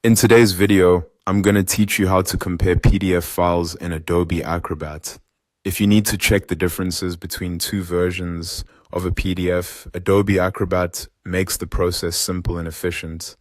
In today's video, I'm going to teach you how to compare PDF files in Adobe Acrobat. If you need to check the differences between two versions of a PDF, Adobe Acrobat makes the process simple and efficient.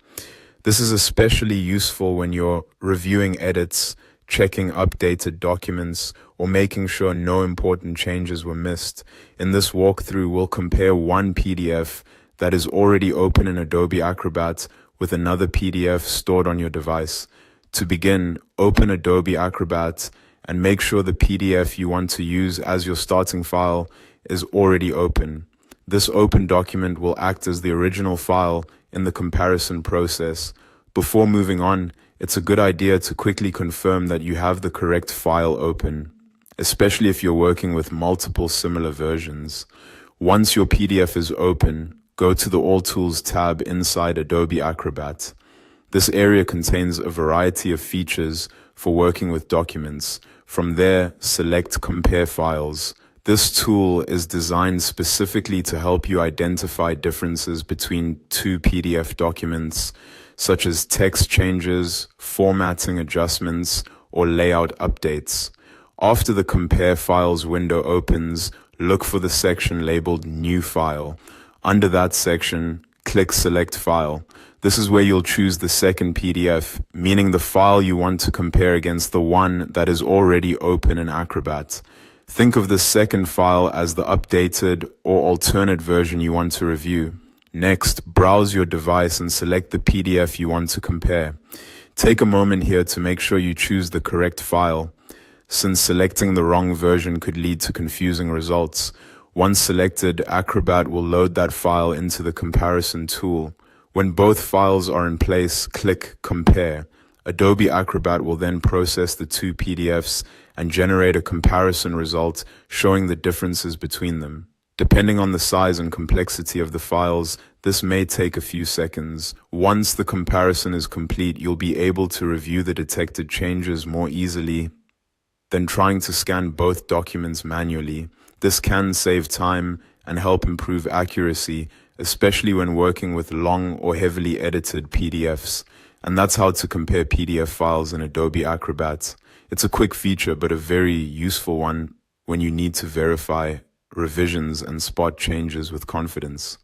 This is especially useful when you're reviewing edits, checking updated documents, or making sure no important changes were missed. In this walkthrough, we'll compare one PDF that is already open in Adobe Acrobat with another PDF stored on your device. To begin, open Adobe Acrobat and make sure the PDF you want to use as your starting file is already open. This open document will act as the original file in the comparison process. Before moving on, it's a good idea to quickly confirm that you have the correct file open, especially if you're working with multiple similar versions. Once your PDF is open, go to the All Tools tab inside Adobe Acrobat. This area contains a variety of features for working with documents. From there, select Compare Files. This tool is designed specifically to help you identify differences between two PDF documents, such as text changes, formatting adjustments, or layout updates. After the Compare Files window opens, look for the section labeled New File. Under that section, click Select File. This is where you'll choose the second PDF, meaning the file you want to compare against the one that is already open in Acrobat. Think of the second file as the updated or alternate version you want to review. Next, browse your device and select the PDF you want to compare. Take a moment here to make sure you choose the correct file, since selecting the wrong version could lead to confusing results. Once selected, Acrobat will load that file into the comparison tool. When both files are in place, click Compare. Adobe Acrobat will then process the two PDFs and generate a comparison result showing the differences between them. Depending on the size and complexity of the files, this may take a few seconds. Once the comparison is complete, you'll be able to review the detected changes more easily than trying to scan both documents manually. This can save time and help improve accuracy, especially when working with long or heavily edited PDFs. And that's how to compare PDF files in Adobe Acrobat. It's a quick feature, but a very useful one when you need to verify revisions and spot changes with confidence.